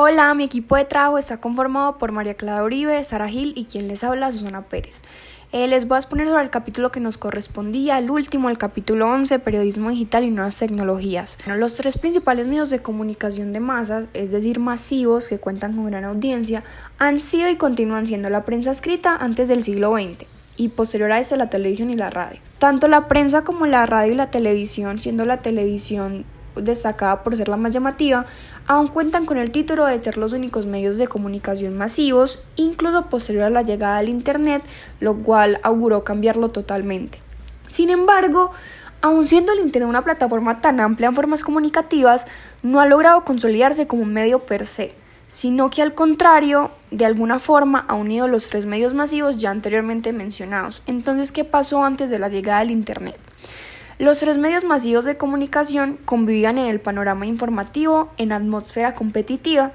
Hola, mi equipo de trabajo está conformado por María Clara Uribe, Sara Gil y quien les habla, Susana Pérez. Les voy a exponer sobre el capítulo que nos correspondía, el último, el capítulo 11, Periodismo Digital y Nuevas Tecnologías. Los tres principales medios de comunicación de masas, es decir, masivos, que cuentan con gran audiencia, han sido y continúan siendo la prensa escrita antes del siglo XX y posterior a este la televisión y la radio. Tanto la prensa como la radio y la televisión, siendo la televisión destacada por ser la más llamativa, aún cuentan con el título de ser los únicos medios de comunicación masivos, incluso posterior a la llegada del Internet, lo cual auguró cambiarlo totalmente. Sin embargo, aun siendo el Internet una plataforma tan amplia en formas comunicativas, no ha logrado consolidarse como un medio per se, sino que al contrario, de alguna forma ha unido los tres medios masivos ya anteriormente mencionados. Entonces, ¿qué pasó antes de la llegada del Internet? Los tres medios masivos de comunicación convivían en el panorama informativo, en atmósfera competitiva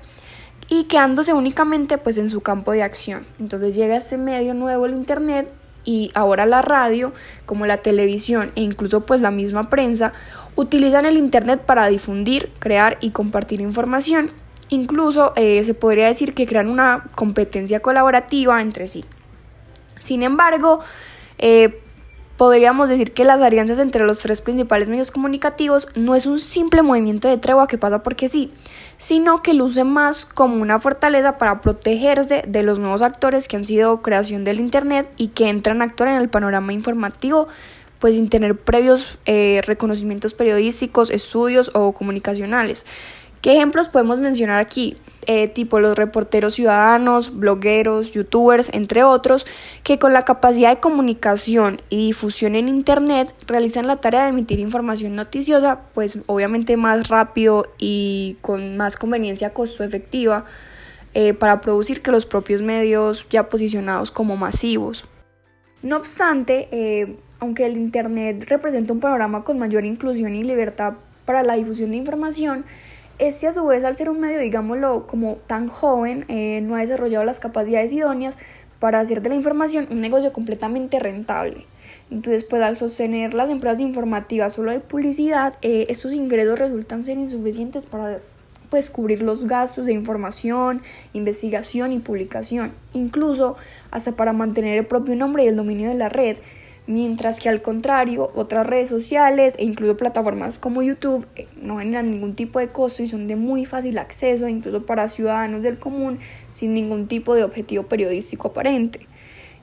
y quedándose únicamente en su campo de acción. Entonces llega este medio nuevo, el Internet, y ahora la radio, como la televisión e incluso la misma prensa, utilizan el Internet para difundir, crear y compartir información. Incluso se podría decir que crean una competencia colaborativa entre sí. Sin embargo, podríamos decir que las alianzas entre los tres principales medios comunicativos no es un simple movimiento de tregua que pasa porque sí, sino que luce más como una fortaleza para protegerse de los nuevos actores que han sido creación del Internet y que entran a actuar en el panorama informativo sin tener previos reconocimientos periodísticos, estudios o comunicacionales. ¿Qué ejemplos podemos mencionar aquí? Tipo los reporteros ciudadanos, blogueros, youtubers, entre otros, que con la capacidad de comunicación y difusión en Internet realizan la tarea de emitir información noticiosa, obviamente más rápido y con más conveniencia costo efectiva para producir que los propios medios ya posicionados como masivos. No obstante, aunque el Internet representa un panorama con mayor inclusión y libertad para la difusión de información, este a su vez, al ser un medio, digámoslo, como tan joven, no ha desarrollado las capacidades idóneas para hacer de la información un negocio completamente rentable. Entonces, al sostener las empresas informativas solo de publicidad, estos ingresos resultan ser insuficientes para cubrir los gastos de información, investigación y publicación, incluso hasta para mantener el propio nombre y el dominio de la red. Mientras que al contrario, otras redes sociales e incluso plataformas como YouTube no generan ningún tipo de costo y son de muy fácil acceso, incluso para ciudadanos del común, sin ningún tipo de objetivo periodístico aparente.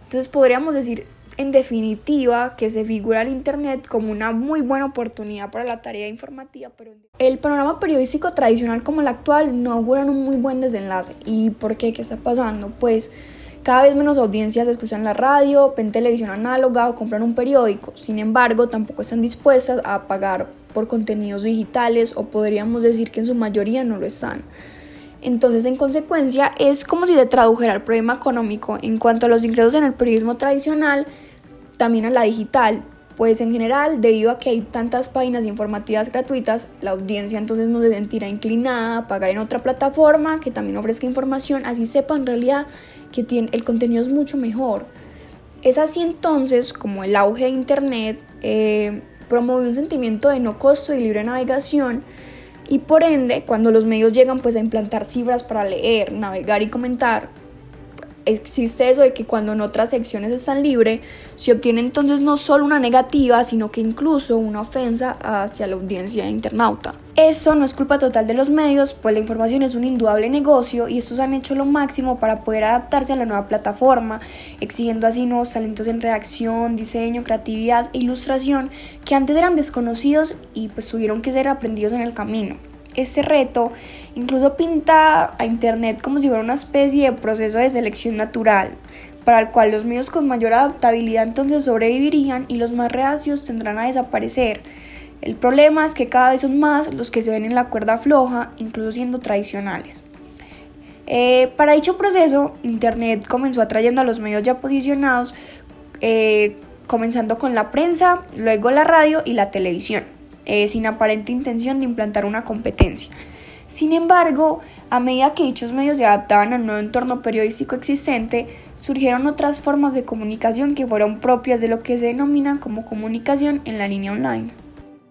Entonces podríamos decir en definitiva que se figura el Internet como una muy buena oportunidad para la tarea informativa, pero el panorama periodístico tradicional como el actual no augura un muy buen desenlace. ¿Y por qué? ¿Qué está pasando? Cada vez menos audiencias escuchan la radio, ven televisión análoga o compran un periódico. Sin embargo, tampoco están dispuestas a pagar por contenidos digitales o podríamos decir que en su mayoría no lo están. Entonces, en consecuencia, es como si se tradujera el problema económico en cuanto a los ingresos en el periodismo tradicional, también a la digital. En general, debido a que hay tantas páginas informativas gratuitas, la audiencia entonces no se sentirá inclinada a pagar en otra plataforma que también ofrezca información, así sepa en realidad que el contenido es mucho mejor. Es así entonces como el auge de Internet promueve un sentimiento de no costo y libre navegación, y por ende, cuando los medios llegan a implantar cifras para leer, navegar y comentar, existe eso de que cuando en otras secciones están libres, se obtiene entonces no solo una negativa, sino que incluso una ofensa hacia la audiencia internauta. Esto no es culpa total de los medios, la información es un indudable negocio y estos han hecho lo máximo para poder adaptarse a la nueva plataforma, exigiendo así nuevos talentos en redacción, diseño, creatividad e ilustración que antes eran desconocidos y tuvieron que ser aprendidos en el camino. Este reto incluso pinta a Internet como si fuera una especie de proceso de selección natural, para el cual los medios con mayor adaptabilidad entonces sobrevivirían y los más reacios tendrán a desaparecer. El problema es que cada vez son más los que se ven en la cuerda floja, incluso siendo tradicionales. Para dicho proceso, Internet comenzó atrayendo a los medios ya posicionados, comenzando con la prensa, luego la radio y la televisión, sin aparente intención de implantar una competencia. Sin embargo, a medida que dichos medios se adaptaban al nuevo entorno periodístico existente, surgieron otras formas de comunicación que fueron propias de lo que se denomina como comunicación en la línea online.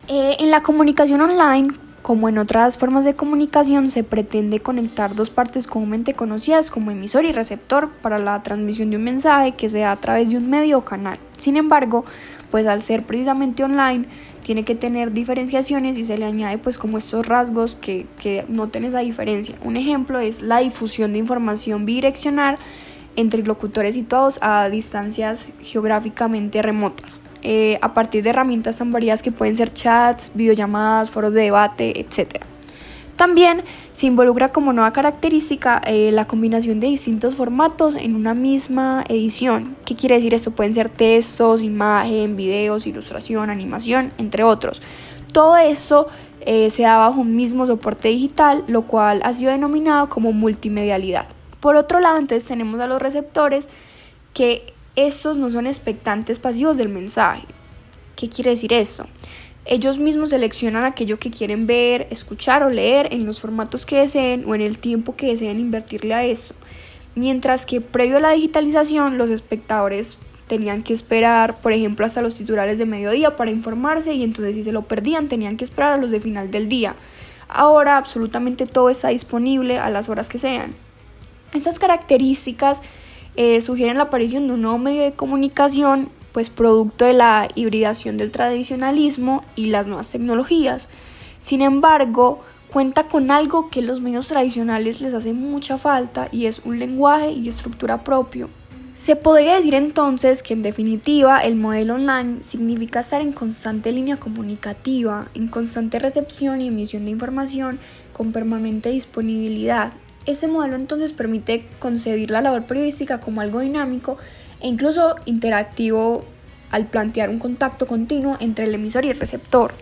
En la comunicación online, Como en otras formas de comunicación, se pretende conectar dos partes comúnmente conocidas como emisor y receptor para la transmisión de un mensaje que sea a través de un medio o canal. Sin embargo, pues al ser precisamente online, tiene que tener diferenciaciones y se le añade pues como estos rasgos que noten esa diferencia. Un ejemplo es la difusión de información bidireccional entre locutores situados a distancias geográficamente remotas. A partir de herramientas tan variadas que pueden ser chats, videollamadas, foros de debate, etc. También se involucra como nueva característica la combinación de distintos formatos en una misma edición. ¿Qué quiere decir esto? Pueden ser textos, imagen, videos, ilustración, animación, entre otros. Todo esto se da bajo un mismo soporte digital, lo cual ha sido denominado como multimedialidad. Por otro lado, entonces tenemos a los receptores, que estos no son expectantes pasivos del mensaje. ¿Qué quiere decir esto? Ellos mismos seleccionan aquello que quieren ver, escuchar o leer en los formatos que deseen o en el tiempo que deseen invertirle a eso. Mientras que previo a la digitalización, los espectadores tenían que esperar, por ejemplo, hasta los titulares de mediodía para informarse, y entonces si se lo perdían tenían que esperar a los de final del día. Ahora absolutamente todo está disponible a las horas que sean. Estas características sugieren la aparición de un nuevo medio de comunicación, pues producto de la hibridación del tradicionalismo y las nuevas tecnologías. Sin embargo, cuenta con algo que los medios tradicionales les hace mucha falta, y es un lenguaje y estructura propio. Se podría decir entonces que en definitiva el modelo online significa estar en constante línea comunicativa, en constante recepción y emisión de información con permanente disponibilidad. Ese modelo entonces permite concebir la labor periodística como algo dinámico e incluso interactivo al plantear un contacto continuo entre el emisor y el receptor.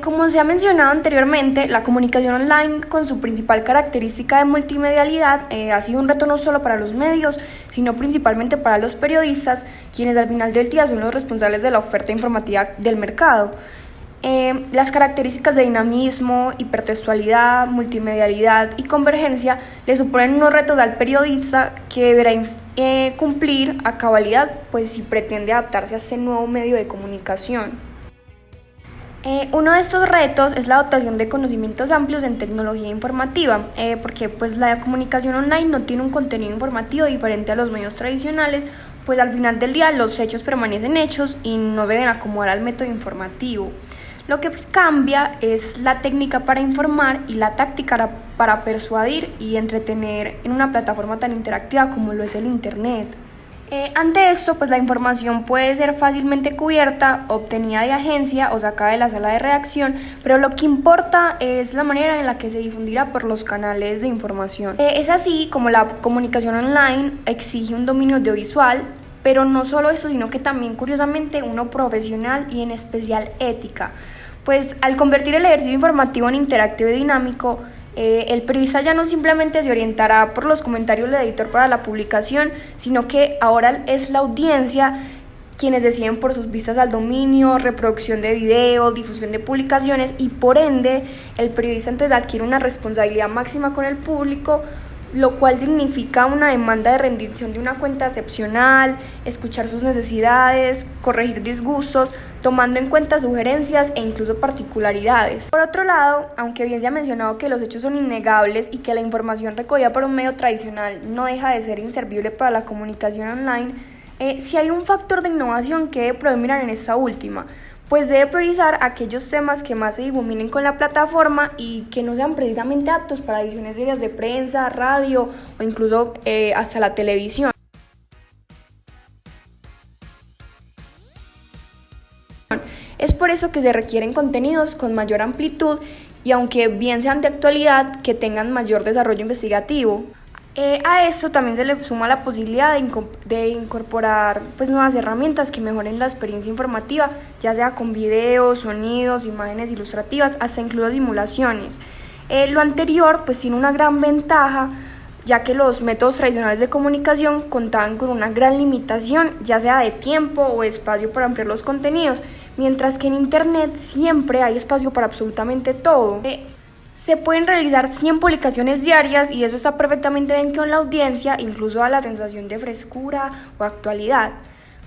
Como se ha mencionado anteriormente, la comunicación online, con su principal característica de multimedialidad, ha sido un reto no solo para los medios, sino principalmente para los periodistas, quienes al final del día son los responsables de la oferta informativa del mercado. Las características de dinamismo, hipertextualidad, multimedialidad y convergencia le suponen unos retos al periodista que deberá cumplir a cabalidad, pues si pretende adaptarse a este nuevo medio de comunicación. Uno de estos retos es la dotación de conocimientos amplios en tecnología informativa, porque pues la comunicación online no tiene un contenido informativo diferente a los medios tradicionales, pues al final del día los hechos permanecen hechos y no deben acomodar al método informativo. Lo que cambia es la técnica para informar y la táctica para persuadir y entretener en una plataforma tan interactiva como lo es el Internet. Ante esto, pues la información puede ser fácilmente cubierta, obtenida de agencia o sacada de la sala de redacción, pero lo que importa es la manera en la que se difundirá por los canales de información. Es así como la comunicación online exige un dominio audiovisual, pero no solo eso, sino que también, curiosamente, uno profesional y en especial ética. Pues al convertir el ejercicio informativo en interactivo y dinámico, el periodista ya no simplemente se orientará por los comentarios del editor para la publicación, sino que ahora es la audiencia quienes deciden por sus vistas al dominio, reproducción de videos, difusión de publicaciones, y por ende el periodista entonces adquiere una responsabilidad máxima con el público, lo cual significa una demanda de rendición de una cuenta excepcional, escuchar sus necesidades, corregir disgustos, tomando en cuenta sugerencias e incluso particularidades. Por otro lado, aunque bien se ha mencionado que los hechos son innegables y que la información recogida por un medio tradicional no deja de ser inservible para la comunicación online, sí hay un factor de innovación que debe predominar en esta última, pues debe priorizar aquellos temas que más se difuminen con la plataforma y que no sean precisamente aptos para ediciones diarias de prensa, radio o incluso hasta la televisión. Es por eso que se requieren contenidos con mayor amplitud y, aunque bien sean de actualidad, que tengan mayor desarrollo investigativo. A esto también se le suma la posibilidad de incorporar pues nuevas herramientas que mejoren la experiencia informativa, ya sea con videos, sonidos, imágenes ilustrativas, hasta incluso simulaciones. Lo anterior pues tiene una gran ventaja, ya que los métodos tradicionales de comunicación contaban con una gran limitación, ya sea de tiempo o espacio para ampliar los contenidos, mientras que en Internet siempre hay espacio para absolutamente todo. Se pueden realizar 100 publicaciones diarias y eso está perfectamente bien con la audiencia, incluso a la sensación de frescura o actualidad.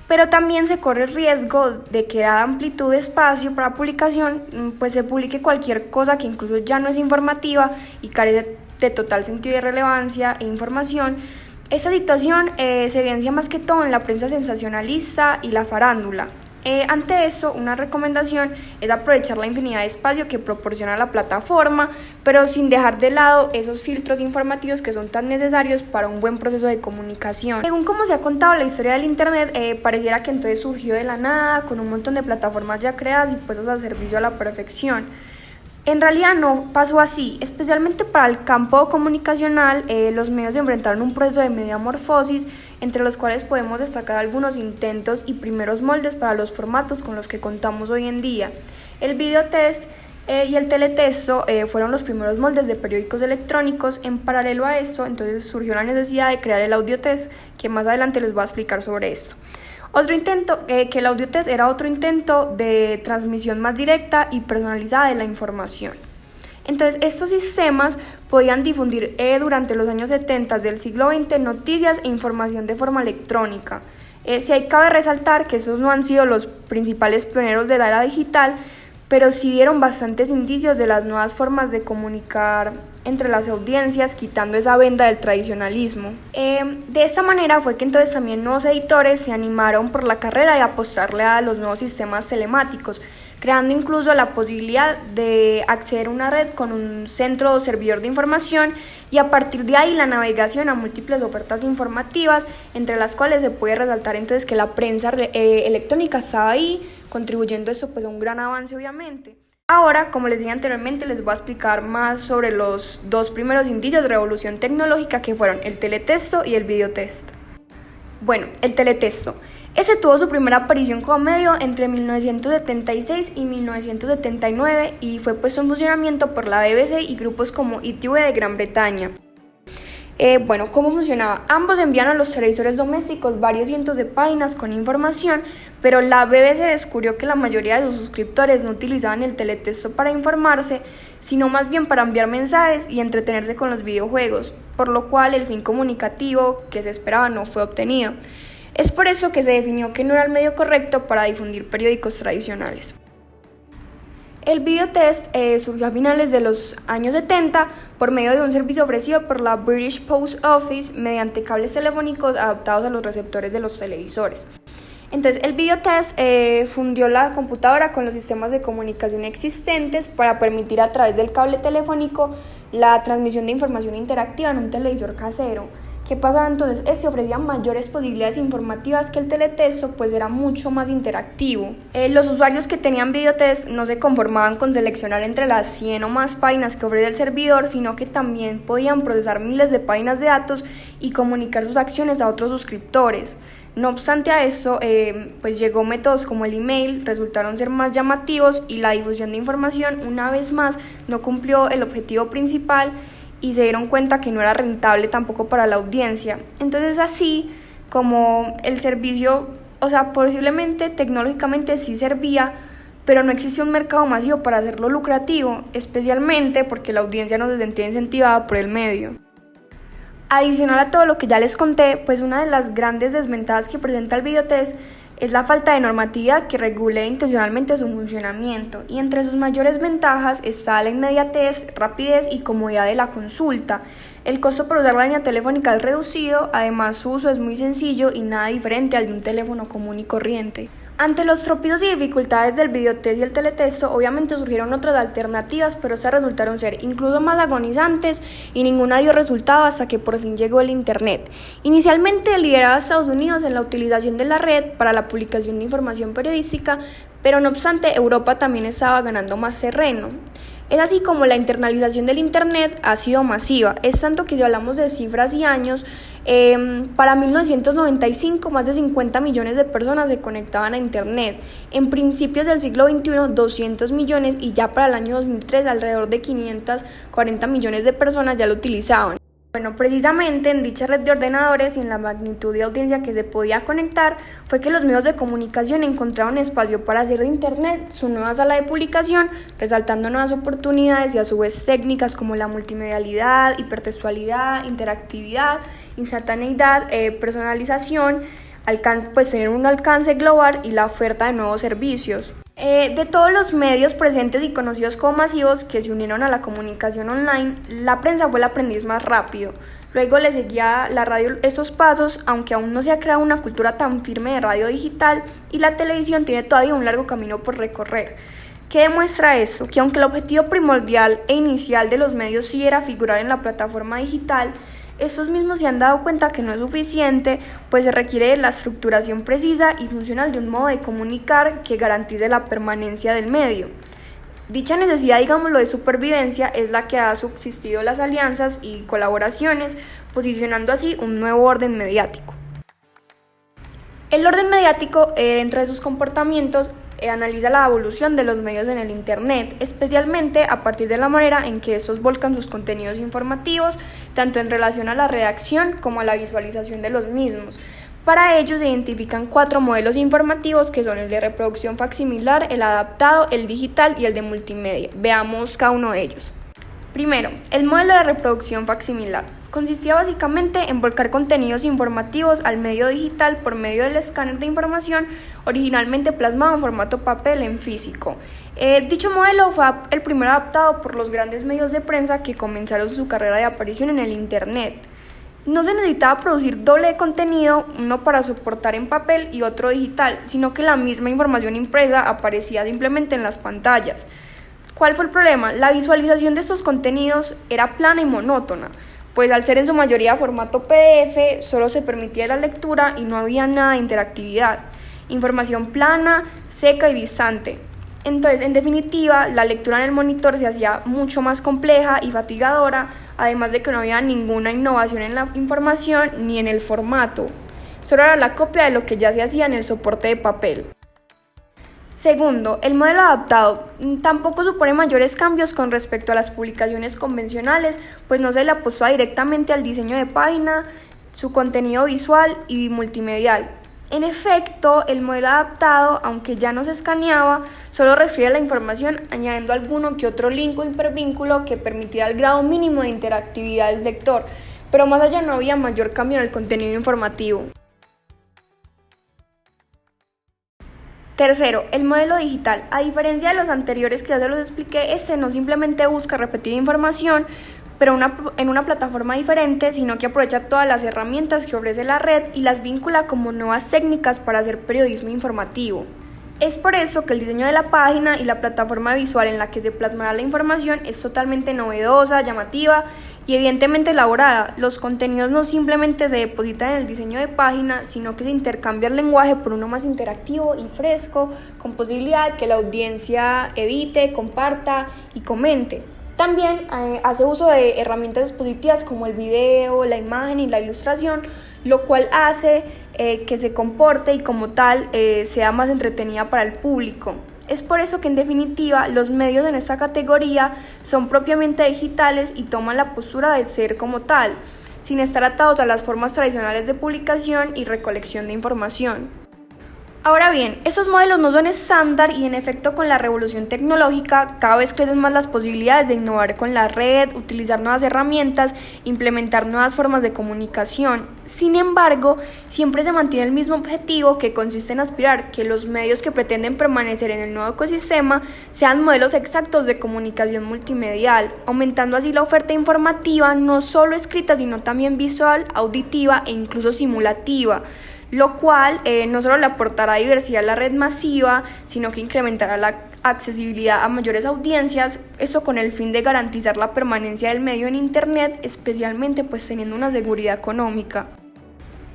pero también se corre el riesgo de que dada amplitud de espacio para publicación, pues se publique cualquier cosa que incluso ya no es informativa y carece de total sentido de relevancia e información. Esta situación se evidencia más que todo en la prensa sensacionalista y la farándula. Ante eso, una recomendación es aprovechar la infinidad de espacio que proporciona la plataforma, pero sin dejar de lado esos filtros informativos que son tan necesarios para un buen proceso de comunicación. Según como se ha contado la historia del Internet, pareciera que entonces surgió de la nada, con un montón de plataformas ya creadas y puestas al servicio a la perfección. En realidad no pasó así, especialmente para el campo comunicacional, los medios enfrentaron un proceso de metamorfosis, entre los cuales podemos destacar algunos intentos y primeros moldes para los formatos con los que contamos hoy en día. El videotest y el teletexto fueron los primeros moldes de periódicos electrónicos. En paralelo a esto, entonces surgió la necesidad de crear el audiotest, que más adelante les voy a explicar sobre esto. Otro intento, que el audiotest era otro intento de transmisión más directa y personalizada de la información. Entonces, estos sistemas podían difundir durante los años 70 del siglo XX noticias e información de forma electrónica. Si hay cabe resaltar que esos no han sido los principales pioneros de la era digital, pero sí dieron bastantes indicios de las nuevas formas de comunicar entre las audiencias, quitando esa venda del tradicionalismo. De esta manera fue que entonces también nuevos editores se animaron por la carrera de apostarle a los nuevos sistemas telemáticos, creando incluso la posibilidad de acceder a una red con un centro o servidor de información y a partir de ahí la navegación a múltiples ofertas informativas, entre las cuales se puede resaltar entonces que la prensa electrónica estaba ahí, contribuyendo esto pues a un gran avance obviamente. Ahora, como les dije anteriormente, les voy a explicar más sobre los dos primeros indicios de revolución tecnológica que fueron el teletexto y el videotexto. Bueno, el teletexto. Ese tuvo su primera aparición como medio entre 1976 y 1979 y fue puesto en funcionamiento por la BBC y grupos como ITV de Gran Bretaña. Bueno, ¿cómo funcionaba? Ambos envían a los televisores domésticos varios cientos de páginas con información, pero la BBC descubrió que la mayoría de sus suscriptores no utilizaban el teletexto para informarse, sino más bien para enviar mensajes y entretenerse con los videojuegos, por lo cual el fin comunicativo que se esperaba no fue obtenido. Es por eso que se definió que no era el medio correcto para difundir periódicos tradicionales. El videotest surgió a finales de los años 70 por medio de un servicio ofrecido por la British Post Office mediante cables telefónicos adaptados a los receptores de los televisores. Entonces, el videotest fundió la computadora con los sistemas de comunicación existentes para permitir a través del cable telefónico la transmisión de información interactiva en un televisor casero. ¿Qué pasaba entonces? Este ofrecía mayores posibilidades informativas que el teletexto, pues era mucho más interactivo. Los usuarios que tenían videotest no se conformaban con seleccionar entre las 100 o más páginas que ofrece el servidor, sino que también podían procesar miles de páginas de datos y comunicar sus acciones a otros suscriptores. No obstante a eso, pues llegó métodos como el email, resultaron ser más llamativos y la difusión de información una vez más no cumplió el objetivo principal y se dieron cuenta que no era rentable tampoco para la audiencia. Entonces así como el servicio, posiblemente tecnológicamente sí servía, pero no existía un mercado masivo para hacerlo lucrativo, especialmente porque la audiencia no se sentía incentivada por el medio. Adicional a todo lo que ya les conté, pues una de las grandes desventajas que presenta el videotest es la falta de normatividad que regule intencionalmente su funcionamiento, y entre sus mayores ventajas está la inmediatez, rapidez y comodidad de la consulta. El costo por usar la línea telefónica es reducido, además su uso es muy sencillo y nada diferente al de un teléfono común y corriente. Ante los tropiezos y dificultades del videotest y el teletexto, obviamente surgieron otras alternativas, pero estas resultaron ser incluso más agonizantes y ninguna dio resultado hasta que por fin llegó el Internet. Inicialmente lideraba a Estados Unidos en la utilización de la red para la publicación de información periodística, pero no obstante Europa también estaba ganando más terreno. Es así como la internalización del Internet ha sido masiva, es tanto que si hablamos de cifras y años, para 1995 más de 50 millones de personas se conectaban a Internet, en principios del siglo XXI 200 millones y ya para el año 2003 alrededor de 540 millones de personas ya lo utilizaban. Bueno, precisamente en dicha red de ordenadores y en la magnitud de audiencia que se podía conectar, fue que los medios de comunicación encontraron espacio para hacer de Internet su nueva sala de publicación, resaltando nuevas oportunidades y a su vez técnicas como la multimedialidad, hipertextualidad, interactividad, instantaneidad, personalización, pues tener un alcance global y la oferta de nuevos servicios. De todos los medios presentes y conocidos como masivos que se unieron a la comunicación online, la prensa fue el aprendiz más rápido. Luego le seguía la radio estos pasos, aunque aún no se ha creado una cultura tan firme de radio digital, y la televisión tiene todavía un largo camino por recorrer. ¿Qué demuestra esto? Que aunque el objetivo primordial e inicial de los medios sí era figurar en la plataforma digital, estos mismos se han dado cuenta que no es suficiente, pues se requiere de la estructuración precisa y funcional de un modo de comunicar que garantice la permanencia del medio. Dicha necesidad, digámoslo, de supervivencia es la que ha subsistido las alianzas y colaboraciones, posicionando así un nuevo orden mediático. El orden mediático, dentro de sus comportamientos, analiza la evolución de los medios en el Internet, especialmente a partir de la manera en que estos volcan sus contenidos informativos, tanto en relación a la redacción como a la visualización de los mismos. Para ello se identifican 4 modelos informativos que son el de reproducción facsimilar, el adaptado, el digital y el de multimedia. Veamos cada uno de ellos. Primero, el modelo de reproducción facsimilar. Consistía básicamente en volcar contenidos informativos al medio digital por medio del escáner de información originalmente plasmado en formato papel en físico. Dicho modelo fue el primero adaptado por los grandes medios de prensa que comenzaron su carrera de aparición en el Internet. No se necesitaba producir doble de contenido, uno para soportar en papel y otro digital, sino que la misma información impresa aparecía simplemente en las pantallas. ¿Cuál fue el problema? La visualización de estos contenidos era plana y monótona, pues al ser en su mayoría formato PDF, solo se permitía la lectura y no había nada de interactividad. Información plana, seca y distante. Entonces, en definitiva, la lectura en el monitor se hacía mucho más compleja y fatigadora, además de que no había ninguna innovación en la información ni en el formato. Solo era la copia de lo que ya se hacía en el soporte de papel. Segundo, el modelo adaptado tampoco supone mayores cambios con respecto a las publicaciones convencionales, pues no se le apostó directamente al diseño de página, su contenido visual y multimedial. En efecto, el modelo adaptado, aunque ya no se escaneaba, solo reescribía la información añadiendo alguno que otro link o hipervínculo que permitiera el grado mínimo de interactividad del lector, pero más allá no había mayor cambio en el contenido informativo. Tercero, el modelo digital. A diferencia de los anteriores que ya se los expliqué, este no simplemente busca repetir información, pero en una plataforma diferente, sino que aprovecha todas las herramientas que ofrece la red y las vincula como nuevas técnicas para hacer periodismo informativo. Es por eso que el diseño de la página y la plataforma visual en la que se plasmará la información es totalmente novedosa, llamativa y evidentemente elaborada. Los contenidos no simplemente se depositan en el diseño de página, sino que se intercambia el lenguaje por uno más interactivo y fresco, con posibilidad de que la audiencia edite, comparta y comente. También hace uso de herramientas expositivas como el video, la imagen y la ilustración, lo cual hace que se comporte y como tal sea más entretenida para el público. Es por eso que en definitiva los medios en esta categoría son propiamente digitales y toman la postura de ser como tal, sin estar atados a las formas tradicionales de publicación y recolección de información. Ahora bien, estos modelos no son estándar y en efecto con la revolución tecnológica cada vez crecen más las posibilidades de innovar con la red, utilizar nuevas herramientas, implementar nuevas formas de comunicación. Sin embargo, siempre se mantiene el mismo objetivo que consiste en aspirar que los medios que pretenden permanecer en el nuevo ecosistema sean modelos exactos de comunicación multimedial, aumentando así la oferta informativa no solo escrita sino también visual, auditiva e incluso simulativa, lo cual no solo le aportará diversidad a la red masiva, sino que incrementará la accesibilidad a mayores audiencias, esto con el fin de garantizar la permanencia del medio en Internet, especialmente pues teniendo una seguridad económica.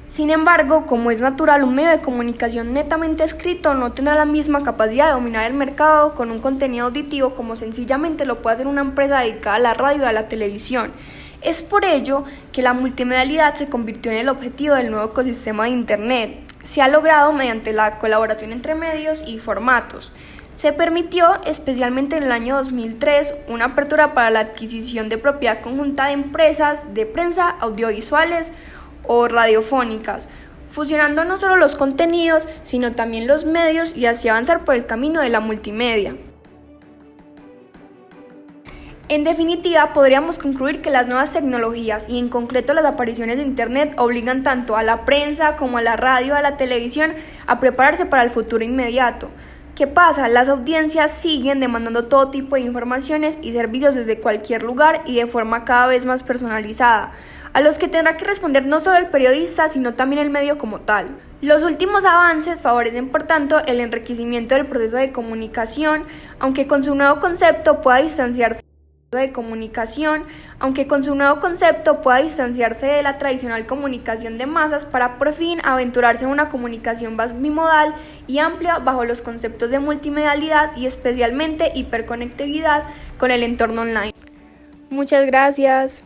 Sin embargo, como es natural, un medio de comunicación netamente escrito no tendrá la misma capacidad de dominar el mercado con un contenido auditivo como sencillamente lo puede hacer una empresa dedicada a la radio y a la televisión. Es por ello que la multimedialidad se convirtió en el objetivo del nuevo ecosistema de Internet. Se ha logrado mediante la colaboración entre medios y formatos. Se permitió, especialmente en el año 2003, una apertura para la adquisición de propiedad conjunta de empresas de prensa audiovisuales o radiofónicas, fusionando no solo los contenidos, sino también los medios y así avanzar por el camino de la multimedia. En definitiva, podríamos concluir que las nuevas tecnologías y en concreto las apariciones de Internet obligan tanto a la prensa como a la radio, a la televisión a prepararse para el futuro inmediato. ¿Qué pasa? Las audiencias siguen demandando todo tipo de informaciones y servicios desde cualquier lugar y de forma cada vez más personalizada, a los que tendrá que responder no solo el periodista, sino también el medio como tal. Los últimos avances favorecen, por tanto, el enriquecimiento del proceso de comunicación, aunque con su nuevo concepto pueda distanciarse de la tradicional comunicación de masas para por fin aventurarse en una comunicación más bimodal y amplia bajo los conceptos de multimedialidad y especialmente hiperconectividad con el entorno online. Muchas gracias.